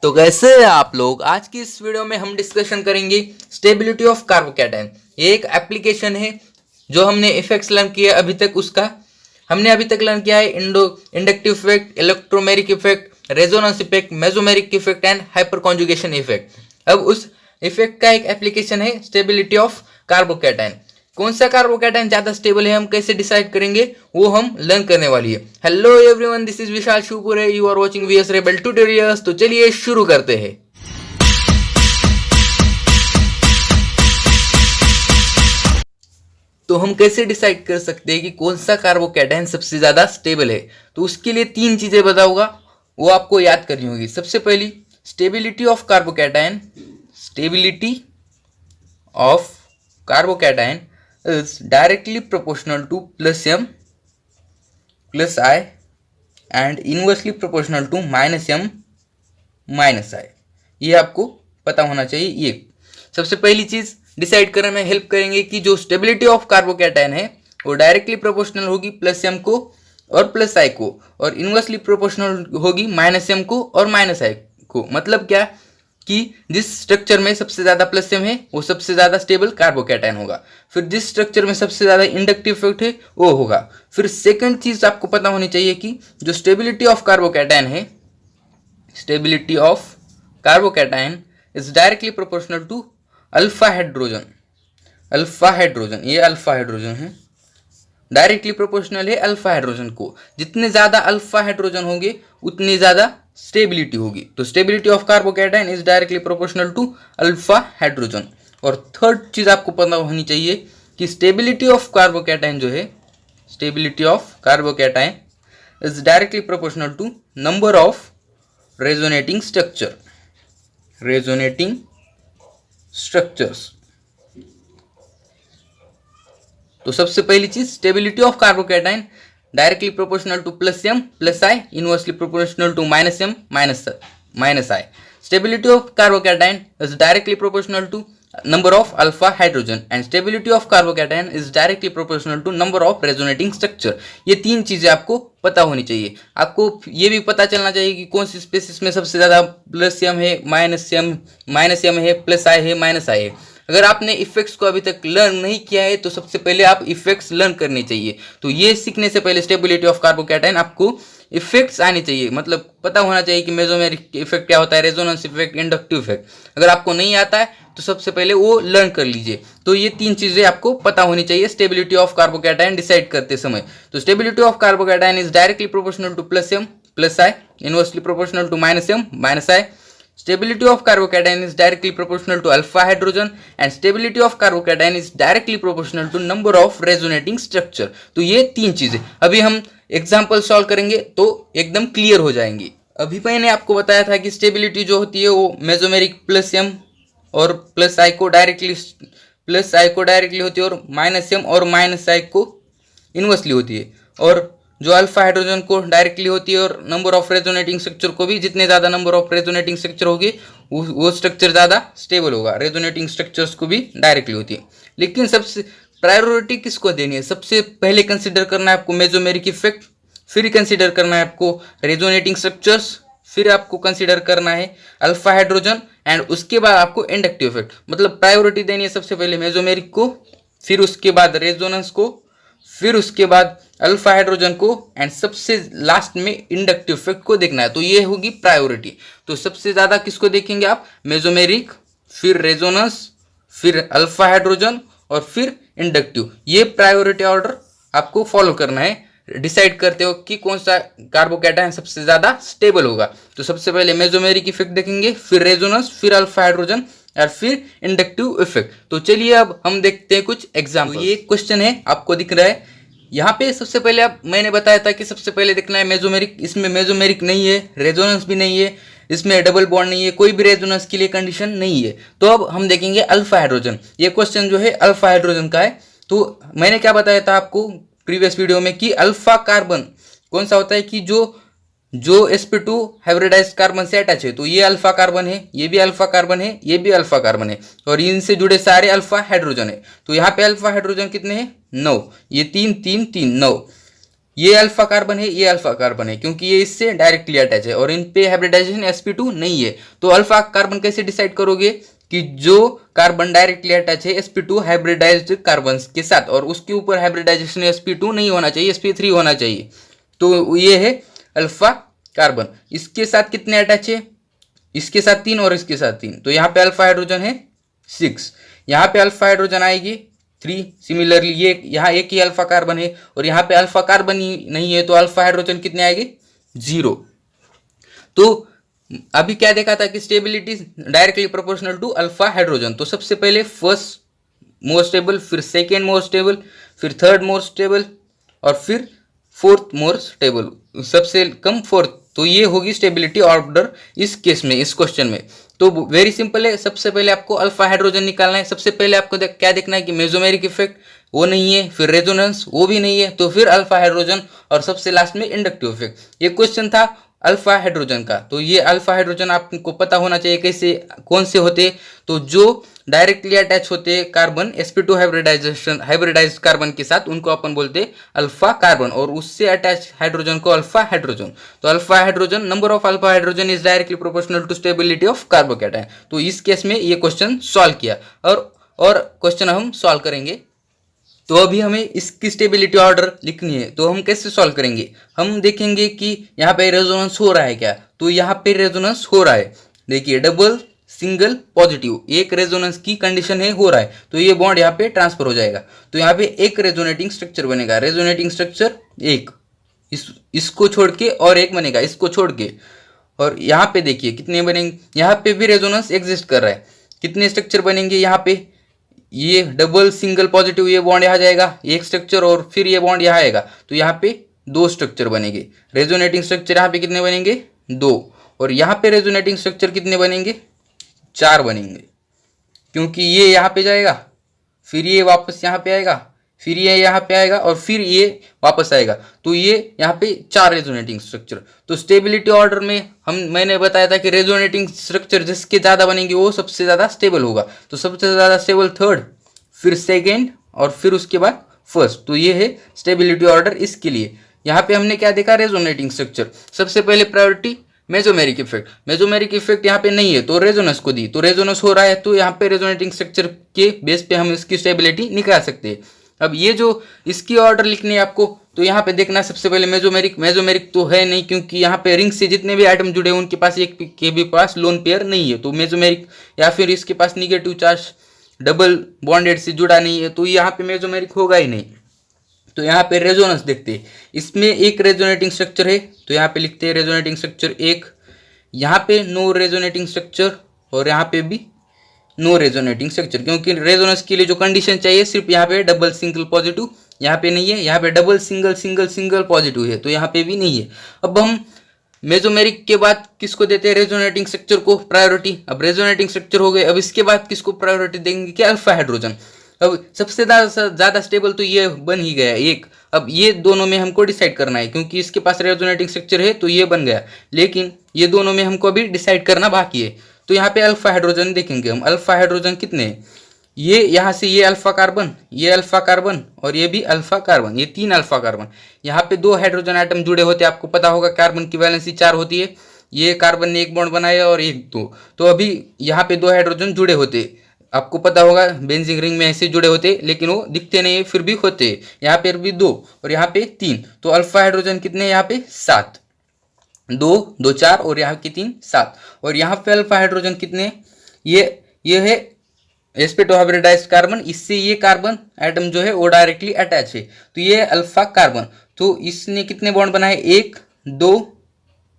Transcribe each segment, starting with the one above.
तो कैसे हैं आप लोग। आज की इस वीडियो में हम डिस्कशन करेंगे स्टेबिलिटी ऑफ कार्बोकैटायन। ये एक एप्लीकेशन है जो हमने इफेक्ट्स लर्न किया अभी तक। उसका हमने अभी तक लर्न किया है inductive effect, electromeric effect, resonance effect, mesomeric effect and hyper conjugation effect. अब उस इफेक्ट का एक एप्लीकेशन है स्टेबिलिटी ऑफ कार्बोकैटायन। कौन सा कार्बोकैटायन ज्यादा स्टेबल है, हम कैसे डिसाइड करेंगे, वो हम लर्न करने वाली है। Hello everyone, this is Vishal Shivpure, you are watching VS rebel tutorials. तो चलिए शुरू करते हैं। तो हम कैसे डिसाइड कर सकते हैं कि कौन सा कार्बोकैटायन सबसे ज्यादा स्टेबल है। तो उसके लिए तीन चीजें बताऊंगा, वो आपको याद करनी होगी। सबसे पहली, stability of carbocation. Stability of carbocation is directly proportional to plus m plus I and inversely proportional to minus m minus I। ये आपको पता होना चाहिए। ये सबसे पहली चीज डिसाइड करने में हेल्प करेंगे कि जो स्टेबिलिटी ऑफ कार्बोकैटायन है वो डायरेक्टली प्रोपोर्शनल होगी प्लस m को और प्लस I को, और इनवर्सली प्रोपोर्शनल होगी माइनस m को और माइनस I को। मतलब क्या कि जिस स्ट्रक्चर में सबसे ज्यादा प्लस m है वो सबसे ज्यादा स्टेबल कार्बोकैटायन होगा। फिर जिस स्ट्रक्चर में सबसे ज्यादा इंडक्टिव इफेक्ट है वो होगा। फिर सेकंड चीज आपको पता होनी चाहिए कि जो स्टेबिलिटी ऑफ कार्बोकैटायन है, stability of carbocation is directly proportional to alpha hydrogen. Alpha hydrogen, ये अल्फा हाइड्रोजन है, डायरेक्टली प्रोपोर्शनल है अल्फा हाइड्रोजन को। जितने ज्यादा अल्फा हाइड्रोजन होंगे उतनी ज्यादा स्टेबिलिटी होगी। तो stability of carbocation is directly proportional to alpha hydrogen. और थर्ड चीज आपको पता होनी चाहिए कि स्टेबिलिटी ऑफ कार्बोकैटायन जो है, stability of carbocation is directly proportional to number of resonating structure. Resonating structures. तो सबसे पहली चीज, stability of carbocation directly proportional to plus m plus I, inversely proportional to minus m minus I। Stability of carbocation is directly proportional to number of alpha hydrogen and stability of carbocation is directly proportional to number of resonating structure। ये तीन चीजें आपको पता होनी चाहिए। आपको ये भी पता चलना चाहिए कि कौन सी स्पेसिस में सबसे ज्यादा प्लस m है, माइनस m है, प्लस I है, माइनस I है। अगर आपने इफेक्ट्स को अभी तक लर्न नहीं किया है तो सबसे पहले आप इफेक्ट्स लर्न करने चाहिए। तो ये सीखने से पहले स्टेबिलिटी ऑफ कार्बोकैटायन आपको इफेक्ट्स आने चाहिए, मतलब पता होना चाहिए कि मेसोमेरिक इफेक्ट क्या होता है, रेजोनेंस इफेक्ट, इंडक्टिव इफेक्ट। अगर आपको नहीं आता है तो सबसे पहले वो लर्न कर लीजिए। तो ये तीन चीजें आपको पता होनी चाहिए स्टेबिलिटी ऑफ कार्बोकैटायन डिसाइड करते समय। तो stability of carbocation is directly proportional to plus m plus I, inversely proportional to minus m minus I। Stability of carbocation is directly proportional to alpha hydrogen and stability of carbocation is directly proportional to number of resonating structure। तो ये तीन चीजें अभी हम example solve करेंगे तो एकदम clear हो जाएंगी। अभी मैंने आपको बताया था कि स्टेबिलिटी जो होती है वो मेसोमेरिक प्लस m और प्लस I को डायरेक्टली होती है, और माइनस m और माइनस I को इनवर्सली होती है, और जो अल्फा हाइड्रोजन को डायरेक्टली होती है, और नंबर ऑफ रेजोनेटिंग स्ट्रक्चर को भी। जितने ज़्यादा नंबर ऑफ रेजोनेटिंग स्ट्रक्चर होगी वो स्ट्रक्चर ज़्यादा स्टेबल होगा। रेजोनेटिंग स्ट्रक्चर्स को भी डायरेक्टली होती है। लेकिन सबसे प्रायोरिटी किसको देनी है? सबसे पहले कंसिडर करना है आपको मेसोमेरिक इफेक्ट, फिर कंसिडर करना है आपको रेजोनेटिंग स्ट्रक्चर्स, फिर आपको कंसिडर करना है अल्फा हाइड्रोजन, एंड उसके बाद आपको इंडक्टिव इफेक्ट। मतलब प्रायोरिटी देनी है सबसे पहले मेसोमेरिक को, फिर उसके बाद रेजोनेंस को, फिर उसके बाद अल्फा हाइड्रोजन को, एंड सबसे लास्ट में इंडक्टिव इफेक्ट को देखना है। तो ये होगी प्रायोरिटी। तो सबसे ज्यादा किसको देखेंगे आप? मेसोमेरिक, फिर रेजोनेंस, फिर अल्फा हाइड्रोजन, और फिर इंडक्टिव। ये प्रायोरिटी ऑर्डर आपको फॉलो करना है डिसाइड करते हो कि कौन सा कार्बोकैटायन सबसे ज्यादा स्टेबल होगा। तो सबसे पहले मेसोमेरिक इफेक्ट देखेंगे, फिर रेजोनेंस, फिर अल्फा हाइड्रोजन, और फिर इंडक्टिव इफेक्ट। तो चलिए अब हम देखते हैं कुछ एग्जाम्पल। तो ये क्वेश्चन है, आपको दिख रहा है यहाँ पे। सबसे पहले मैंने बताया था कि सबसे पहले देखना है मेसोमेरिक। इसमें मेसोमेरिक नहीं है, रेजोनेंस भी नहीं है, इसमें डबल बॉन्ड नहीं है, कोई भी रेजोनेंस के लिए कंडीशन नहीं है। तो अब हम देखेंगे अल्फा हाइड्रोजन। ये क्वेश्चन जो है अल्फा हाइड्रोजन का है। तो मैंने क्या बताया था आपको प्रीवियस वीडियो में कि अल्फा कार्बन कौन सा होता है कि जो sp2 हाइब्रिडाइज्ड कार्बन से अटैच है। तो ये अल्फा कार्बन है, ये भी अल्फा कार्बन है, ये भी अल्फा कार्बन है, और इनसे जुड़े सारे अल्फा हाइड्रोजन है। तो यहाँ पे अल्फा हाइड्रोजन कितने हैं? 9। ये 3 3 3 9। ये अल्फा कार्बन है, ये अल्फा कार्बन है, क्योंकि ये इससे डायरेक्टली अटैच है और इन पे हाइब्रिडाइजेशन sp2 नहीं है। तो अल्फा कार्बन कैसे डिसाइड करोगे कि जो कार्बन डायरेक्टली अटैच है sp2 हाइब्रिडाइज्ड कार्बन के साथ और उसके ऊपर हाइब्रिडाइजेशन sp2 नहीं होना चाहिए, sp3 होना चाहिए। तो ये है अल्फा कार्बन। इसके साथ कितने अटैच है? इसके साथ 3 और इसके साथ 3, तो यहाँ पे अल्फा हाइड्रोजन है 6, यहाँ पे अल्फा हाइड्रोजन आएगी 3। सिमिलरली ये यहाँ एक ही अल्फा कार्बन है और यहाँ पे अल्फा कार्बन ही नहीं है, तो अल्फा हाइड्रोजन कितने आएंगे? 0। तो अभी क्या देखा था कि stability directly proportional to alpha hydrogen. तो सबसे पहले फर्स्ट मोर स्टेबल, फिर सेकेंड मोर स्टेबल, फिर थर्ड मोर स्टेबल और फिर फोर्थ मोर स्टेबल, सबसे कम फोर्थ। तो ये होगी स्टेबिलिटी ऑर्डर इस केस में, इस क्वेश्चन में। तो वेरी सिंपल है, सबसे पहले आपको अल्फा हाइड्रोजन निकालना है। सबसे पहले आपको क्या देखना है कि मेसोमेरिक इफेक्ट वो नहीं है, फिर रेजोनेंस वो भी नहीं है, तो फिर अल्फा हाइड्रोजन और सबसे लास्ट में इंडक्टिव इफेक्ट। ये क्वेश्चन था अल्फा हाइड्रोजन का। तो ये अल्फा हाइड्रोजन आपको पता होना चाहिए कैसे, कौन से होते। तो जो डायरेक्टली अटैच होते कार्बन sp2 हाइब्रिडाइज्ड कार्बन के साथ, उनको अपन बोलते अल्फा कार्बन, और उससे अटैच हाइड्रोजन को अल्फा हाइड्रोजन। तो alpha hydrogen, number of alpha hydrogen is directly proportional to stability of carbocation. तो इस केस में ये क्वेश्चन सॉल्व किया और क्वेश्चन हम सॉल्व करेंगे। तो अभी हमें इसकी स्टेबिलिटी ऑर्डर लिखनी है, तो हम कैसे सॉल्व करेंगे? हम देखेंगे कि यहाँ पे रेजोनेंस हो रहा है क्या। तो यहाँ पे रेजोनेंस हो रहा है, देखिए डबल सिंगल पॉजिटिव, एक रेजोनेंस की कंडीशन है, हो रहा है, तो ये बॉन्ड यहाँ पे ट्रांसफर हो जाएगा। तो यहाँ पे एक रेजोनेटिंग स्ट्रक्चर बनेगा, रेजोनेटिंग स्ट्रक्चर एक, इसको छोड़ के और एक बनेगा इसको छोड़ के। और यहाँ पे देखिए कितने बनेंगे, यहाँ पे भी रेजोनेंस एग्जिस्ट कर रहा है। कितने स्ट्रक्चर बनेंगे यहाँ पे? ये डबल सिंगल पॉजिटिव, ये बॉन्ड यहाँ जाएगा एक स्ट्रक्चर, और फिर ये बॉन्ड यहाँ आएगा, तो यहाँ पे 2 स्ट्रक्चर बनेंगे। रेजोनेटिंग स्ट्रक्चर यहाँ पे कितने बनेंगे? 2। और यहाँ पे रेजोनेटिंग स्ट्रक्चर कितने बनेंगे? 4 बनेंगे, क्योंकि ये यहाँ पे जाएगा, फिर ये वापस यहाँ पे आएगा, फिर ये यहाँ पे आएगा और फिर ये वापस आएगा। तो ये यहाँ पे 4 रेजोनेटिंग स्ट्रक्चर। तो स्टेबिलिटी ऑर्डर में मैंने बताया था कि रेजोनेटिंग स्ट्रक्चर जिसके ज़्यादा बनेंगे वो सबसे ज़्यादा स्टेबल होगा। तो सबसे ज़्यादा स्टेबल थर्ड, फिर सेकेंड और फिर उसके बाद फर्स्ट। तो ये है स्टेबिलिटी ऑर्डर इसके लिए। यहाँ पे हमने क्या देखा? Resonating structure. सबसे पहले priority mesomeric effect. Mesomeric effect यहाँ पे नहीं है तो रेजोनेंस को दी, तो रेजोनेंस हो रहा है, तो यहाँ पे रेजोनेटिंग स्ट्रक्चर के बेस पे हम इसकी स्टेबिलिटी निकाल सकते हैं। अब ये जो इसकी ऑर्डर लिखनी है आपको, तो यहाँ पे देखना सबसे पहले मेसोमेरिक तो है नहीं, क्योंकि यहाँ पे रिंग से जितने भी आइटम जुड़े हैं उनके पास एक के भी पास लोन पेयर नहीं है, तो मेसोमेरिक, या फिर इसके पास निगेटिव चार्ज डबल बॉन्डेड से जुड़ा नहीं है, तो यहाँ पे मेसोमेरिक होगा ही नहीं। तो यहाँ पे रेजोनेंस देखते हैं, इसमें एक रेजोनेटिंग स्ट्रक्चर है, तो यहाँ पे लिखते हैं रेजोनेटिंग स्ट्रक्चर एक। यहाँ पे नो रेजोनेटिंग स्ट्रक्चर और यहाँ पे भी नो रेजोनेटिंग स्ट्रक्चर, क्योंकि रेजोनेंस के लिए जो कंडीशन चाहिए सिर्फ यहाँ पे डबल सिंगल पॉजिटिव, यहाँ पे नहीं है, यहाँ पे डबल सिंगल पॉजिटिव है, तो यहाँ पे भी नहीं है। अब हम मेसोमेरिक के बाद किसको देते हैं? रेजोनेटिंग स्ट्रक्चर को प्रायोरिटी। अब रेजोनेटिंग स्ट्रक्चर हो गए, अब इसके बाद किसको प्रायोरिटी देंगे? क्या? Alpha hydrogen. अब सबसे ज़्यादा स्टेबल तो ये बन ही गया एक। अब ये दोनों में हमको डिसाइड करना है, क्योंकि इसके पास रेजोनेटिंग स्ट्रक्चर है तो ये बन गया, लेकिन ये दोनों में हमको अभी डिसाइड करना बाकी है। तो यहाँ पे अल्फा हाइड्रोजन देखेंगे हम। अल्फा हाइड्रोजन कितने हैं? ये यहाँ से ये अल्फा कार्बन, ये अल्फा कार्बन और ये भी अल्फा कार्बन, ये 3 अल्फा कार्बन। यहाँ पे 2 हाइड्रोजन आइटम जुड़े होते हैं, आपको पता होगा कार्बन की वैलेंसी 4 होती है। ये कार्बन ने एक बॉन्ड बनाया और एक 2, तो अभी यहाँ पे 2 हाइड्रोजन जुड़े होते, आपको पता होगा बेंजीन रिंग में ऐसे जुड़े होते, लेकिन वो दिखते नहीं है, फिर भी होते। यहाँ पे भी 2 और यहाँ पे 3, तो अल्फा हाइड्रोजन कितने यहाँ पे? 7। 2 2 4 और यहाँ के 3 7। और यहाँ पे अल्फा हाइड्रोजन कितने? ये है sp2 हाइब्रिडाइज्ड कार्बन, इससे ये कार्बन एटम जो है वो डायरेक्टली अटैच है, तो ये अल्फा कार्बन। तो इसने कितने बॉन्ड बनाए? 1 2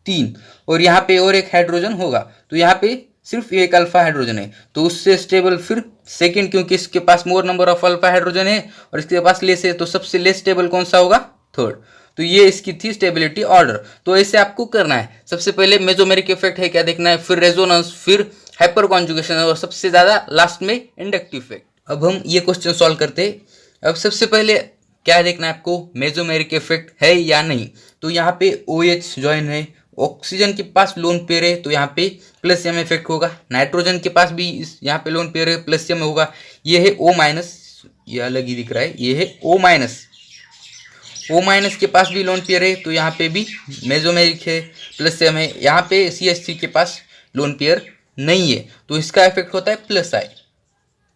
3 और यहाँ पे और एक हाइड्रोजन होगा, तो यहाँ पे सिर्फ एक अल्फा हाइड्रोजन है, तो उससे स्टेबल फिर सेकंड, क्योंकि इसके पास more number of alpha hydrogen है और इसके पास लेस है, तो सबसे लेस स्टेबल कौन सा होगा? थर्ड। तो ये इसकी थी स्टेबिलिटी ऑर्डर। तो ऐसे आपको करना है, सबसे पहले मेसोमेरिक इफेक्ट है क्या देखना है, फिर रेजोनेंस, फिर हाइपर कॉन्जुगेशन और सबसे ज़्यादा लास्ट में इंडक्टिव इफेक्ट। अब हम ये क्वेश्चन सॉल्व करते हैं। अब सबसे पहले क्या देखना है आपको? मेसोमेरिक इफेक्ट है या नहीं। तो यहाँ पे OH ज्वाइन है, ऑक्सीजन के पास लोन पेयर है, तो यहाँ पे प्लस एम इफेक्ट होगा। नाइट्रोजन के पास भी यहाँ पे लोन पेयर है, प्लस एम होगा। ये है O-, ये अलग ही दिख रहा है, ये है O-। O माइनस के पास भी लोन पेयर है, तो यहाँ पे भी मेसोमेरिक है, प्लस एम है। यहाँ पे CH3 के पास लोन पेयर नहीं है, तो इसका इफेक्ट होता है प्लस आई।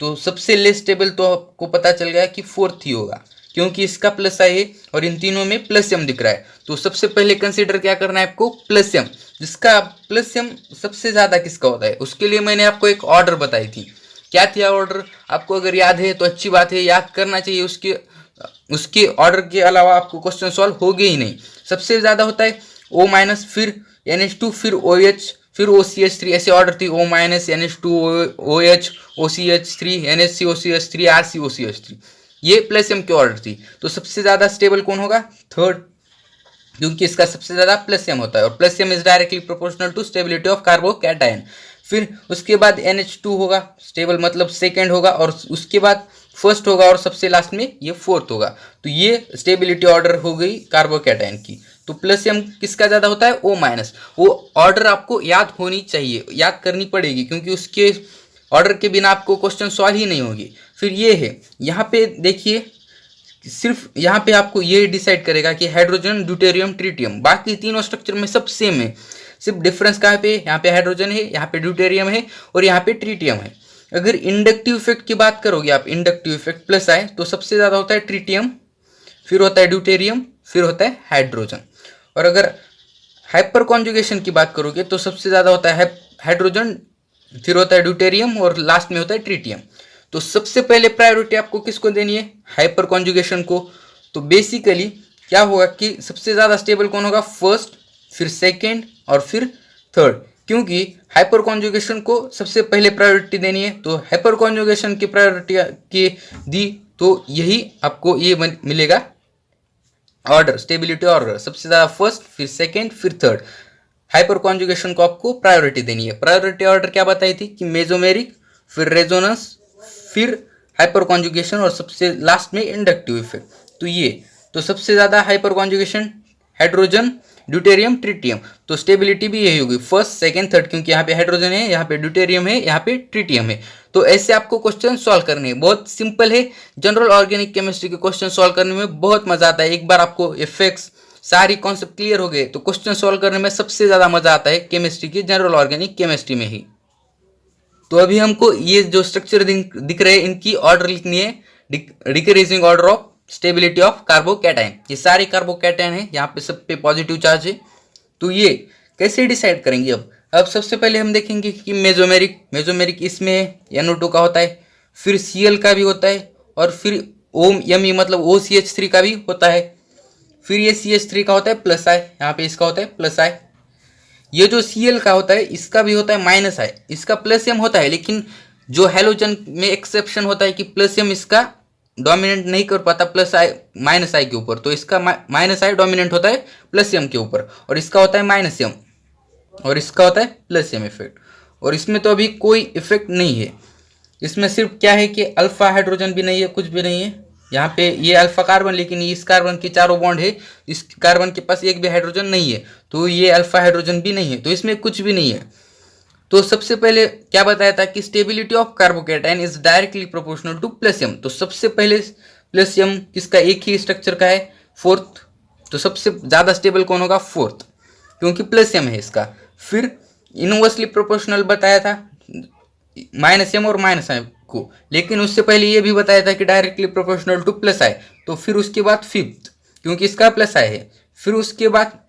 तो सबसे लेस स्टेबल तो आपको पता चल गया कि फोर्थ ही होगा, क्योंकि इसका प्लस आई है और इन तीनों में प्लस एम दिख रहा है। तो सबसे पहले कंसीडर क्या करना है आपको, प्लस एम। जिसका प्लस एम सबसे ज़्यादा किसका होता है, उसके लिए मैंने आपको एक ऑर्डर बताई थी। क्या थी ऑर्डर, आपको अगर याद है तो अच्छी बात है, याद करना चाहिए। उसके ऑर्डर के अलावा आपको क्वेश्चन सॉल्व होगे ही नहीं। सबसे ज़्यादा होता है O माइनस, फिर NH2, फिर OH, फिर OCH3, ऐसे ऑर्डर थी। O minus, NH2, OH, OCH3, NHC, OCH3, RC, OCH3, ये प्लस एम की ऑर्डर थी। तो सबसे ज़्यादा स्टेबल कौन होगा, थर्ड, क्योंकि इसका सबसे ज़्यादा प्लस एम होता है, और plus M is directly proportional to stability of carbocation. फिर उसके बाद NH2 होगा स्टेबल, मतलब सेकेंड होगा, और उसके बाद फर्स्ट होगा, और सबसे लास्ट में ये फोर्थ होगा। तो ये स्टेबिलिटी ऑर्डर हो गई कार्बोकैटायन की। तो प्लस एम किसका ज़्यादा होता है, O माइनस। वो ऑर्डर आपको याद होनी चाहिए, याद करनी पड़ेगी, क्योंकि उसके ऑर्डर के बिना आपको क्वेश्चन सॉल्व ही नहीं होगी। फिर ये है, यहाँ पे देखिए, सिर्फ यहाँ पे आपको ये डिसाइड करेगा कि हाइड्रोजन, ड्यूटेरियम, ट्रिटियम, बाकी तीनों स्ट्रक्चर में सब सेम है। सिर्फ डिफरेंस कहाँ पे, यहाँ पे हाइड्रोजन है, यहाँ पे ड्यूटेरियम है, और यहाँ पे ट्रिटियम है। अगर इंडक्टिव इफेक्ट की बात करोगे आप, इंडक्टिव इफेक्ट प्लस आए, तो सबसे ज़्यादा होता है ट्रिटियम, फिर होता है ड्यूटेरियम, फिर होता है हाइड्रोजन। और अगर हाइपर कॉन्जुगेशन की बात करोगे तो सबसे ज़्यादा होता है हाइड्रोजन, फिर होता है ड्यूटेरियम, और लास्ट में होता है ट्रिटियम। तो सबसे पहले प्रायोरिटी आपको किसको देनी है, हाइपर कॉन्जुगेशन को। तो बेसिकली क्या होगा कि सबसे ज़्यादा स्टेबल कौन होगा, फर्स्ट, फिर सेकेंड, और फिर थर्ड, क्योंकि हाइपर कॉन्जुगेशन को सबसे पहले प्रायोरिटी देनी है। तो हाइपर कॉन्जुगेशन की प्रायोरिटी की दी, तो यही आपको ये मिलेगा ऑर्डर, स्टेबिलिटी ऑर्डर, सबसे ज़्यादा फर्स्ट, फिर सेकेंड, फिर थर्ड। हाइपर कॉन्जुगेशन को आपको प्रायोरिटी देनी है। प्रायोरिटी ऑर्डर क्या बताई थी कि मेसोमेरिक, फिर रेजोनेंस, फिर हाइपर कॉन्जुगेशन, और सबसे लास्ट में इंडक्टिव इफेक्ट। तो ये, तो सबसे ज़्यादा hyper conjugation hydrogen, deuterium, tritium. तो स्टेबिलिटी भी यही होगी, फर्स्ट, सेकेंड, थर्ड, क्योंकि यहाँ पे हाइड्रोजन है, यहाँ पे ड्यूटेरियम है, यहाँ पे ट्रिटियम है। तो ऐसे आपको क्वेश्चन सॉल्व करने हैं, बहुत सिंपल है। जनरल ऑर्गेनिक केमिस्ट्री के क्वेश्चन सॉल्व करने में बहुत मजा आता है। एक बार आपको इफेक्ट्स, सारी कॉन्सेप्ट क्लियर हो गए, तो क्वेश्चन सॉल्व करने में सबसे ज़्यादा मजा आता है केमिस्ट्री की, जनरल ऑर्गेनिक केमिस्ट्री में ही। तो अभी हमको ये जो स्ट्रक्चर दिख रहे हैं, इनकी ऑर्डर लिखनी है, decreasing order of stability of carbocation. ये सारे कार्बोकैटायन है, यहाँ पे सब पे पॉजिटिव चार्ज है। तो ये कैसे डिसाइड करेंगे, अब सबसे पहले हम देखेंगे कि मेसोमेरिक इसमें NO2 का होता है, फिर Cl का भी होता है, और फिर OMe मतलब OCH3 का भी होता है। फिर ये CH3 का होता है प्लस आई, यहाँ पे इसका होता है प्लस आई। ये जो Cl का होता है इसका भी होता है माइनस आई, इसका प्लस एम होता है, लेकिन जो हैलोजन में एक्सेप्शन होता है कि प्लस एम इसका डोमिनेंट नहीं कर पाता प्लस आई माइनस आई के ऊपर। तो इसका माइनस आई डोमिनेंट होता है प्लस एम के ऊपर, और इसका होता है माइनस एम, और इसका होता है प्लस एम इफेक्ट। और इसमें तो अभी कोई इफेक्ट नहीं है, इसमें सिर्फ क्या है कि अल्फा हाइड्रोजन भी नहीं है, कुछ भी नहीं है। यहाँ पे ये अल्फा कार्बन, लेकिन इस कार्बन के चारों बॉन्ड है, इस कार्बन के पास एक भी हाइड्रोजन नहीं है, तो ये अल्फा हाइड्रोजन भी नहीं है, तो इसमें कुछ भी नहीं है। तो सबसे पहले क्या बताया था कि stability of carbocation is directly proportional to plus M. तो सबसे पहले प्लस एम किसका, एक ही स्ट्रक्चर का है, फोर्थ। तो सबसे ज़्यादा स्टेबल कौन होगा, फोर्थ, क्योंकि प्लस एम है इसका। फिर इनवर्सली प्रोपोर्शनल बताया था माइनस एम और माइनस आई को, लेकिन उससे पहले ये भी बताया था कि डायरेक्टली प्रोपोर्शनल टू प्लस आई। तो फिर उसके बाद फिफ्थ, क्योंकि इसका प्लस आई है। फिर उसके बाद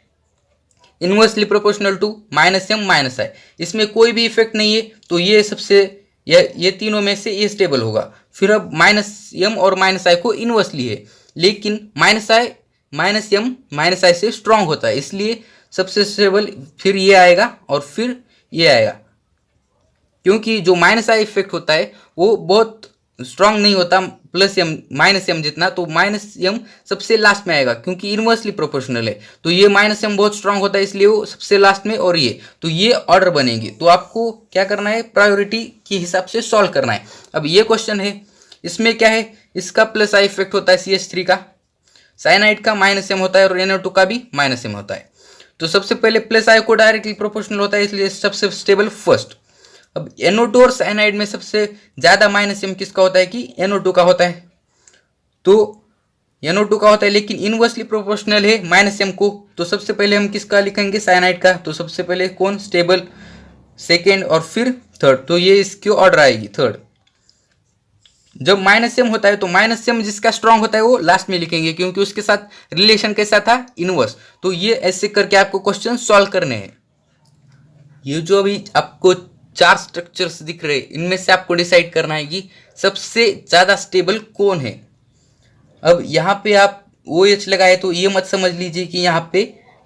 inversely proportional to minus M minus I, इसमें कोई भी इफेक्ट नहीं है, तो ये सबसे ये तीनों में से ये स्टेबल होगा। फिर अब माइनस एम और माइनस आई को इनवर्सली है, लेकिन माइनस एम माइनस आई से स्ट्रांग होता है, इसलिए सबसे स्टेबल फिर ये आएगा और फिर ये आएगा, क्योंकि जो माइनस आई इफेक्ट होता है वो बहुत स्ट्रांग नहीं होता प्लस एम माइनस एम जितना। तो माइनस एम सबसे लास्ट में आएगा, क्योंकि इनवर्सली प्रोपोर्शनल है। तो ये माइनस एम बहुत स्ट्रांग होता है, इसलिए वो सबसे लास्ट में, और ये तो ये ऑर्डर बनेंगे। तो आपको क्या करना है, प्रायोरिटी के हिसाब से सॉल्व करना है। अब ये क्वेश्चन है, इसमें क्या है, इसका प्लस आई इफेक्ट होता है CH3 का, साइनाइड का माइनस एम होता है, और NO2 का भी माइनस एम होता है। तो सबसे पहले प्लस आई को डायरेक्टली प्रोपोर्शनल होता है, इसलिए सबसे स्टेबल फर्स्ट। अब NO2 और साइनाइड में सबसे ज़्यादा माइनस एम किसका होता है कि NO2 का होता है। तो NO2 का होता है लेकिन इनवर्सली प्रोपोर्शनल है -m को, तो सबसे पहले हम किसका लिखेंगे, साइनाइड का। तो सबसे पहले कौन, स्टेबल, सेकेंड और फिर थर्ड, तो ये इसकी ऑर्डर आएगी थर्ड। जब -m होता है तो -m जिसका स्ट्रांग होता है वो लास्ट में लिखेंगे, क्योंकि उसके साथ रिलेशन कैसा था, इनवर्स। तो ये ऐसे करके आपको क्वेश्चन सॉल्व करने हैं। ये जो अभी आपको 4 स्ट्रक्चर्स दिख रहे हैं, इनमें से आपको डिसाइड करना है कि सबसे ज़्यादा स्टेबल कौन है। अब यहाँ पे आप OH लगाए तो ये मत समझ लीजिए कि यहाँ पे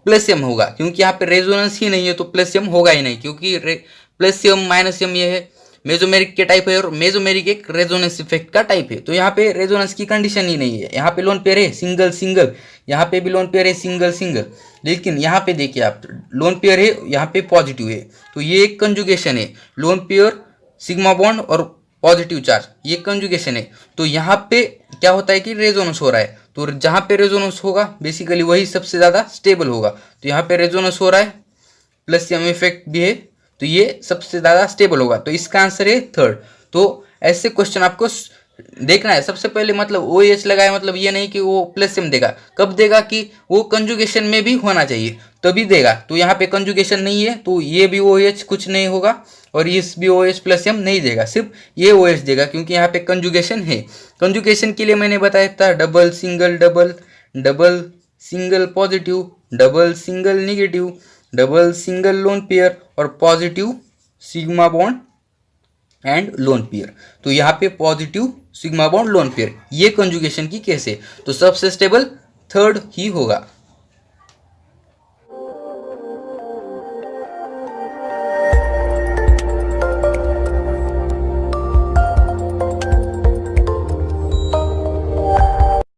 +m होगा, क्योंकि यहाँ पे रेजोनेंस ही नहीं है तो +m होगा ही नहीं, क्योंकि +m -m ये है मेजोमेरिक के टाइप है, और मेजोमेरिक एक रेजोनेंस इफेक्ट का टाइप है। तो यहाँ पे रेजोनेंस की कंडीशन ही नहीं है। यहाँ पे लोन पेयर है सिंगल सिंगल, यहाँ पे भी लोन पेयर है सिंगल सिंगल, लेकिन यहाँ पे देखिए आप लोन पेयर है, यहाँ पे पॉजिटिव है, तो ये एक कंजुगेशन है। लोन पेयर, सिग्मा बॉन्ड और पॉजिटिव चार्ज, ये कंजुगेशन है। तो यहाँ पे क्या होता है कि रेजोनेंस हो रहा है, तो जहाँ पे रेजोनेंस होगा बेसिकली वही सबसे ज़्यादा स्टेबल होगा। तो यहाँ पे रेजोनेंस हो रहा है, +m इफेक्ट भी है, तो ये सबसे ज़्यादा स्टेबल होगा। तो इसका आंसर है थर्ड। तो ऐसे क्वेश्चन आपको देखना है। सबसे पहले मतलब OH लगाए, मतलब ये नहीं कि वो +m देगा, कब देगा कि वो कंजुगेशन में भी होना चाहिए तभी देगा। तो यहाँ पे कंजुगेशन नहीं है तो ये भी OH कुछ नहीं होगा, और इस भी OH +m नहीं देगा, सिर्फ ये OH देगा, क्योंकि यहाँ पे कंजुगेशन है। कंजुगेशन के लिए मैंने बताया था double single double, double single positive, double single negative, double single lone pair और positive sigma bond and lone pair. तो यहाँ पे positive sigma bond lone pair, ये कंजुगेशन की केस है। तो सबसे स्टेबल थर्ड ही होगा।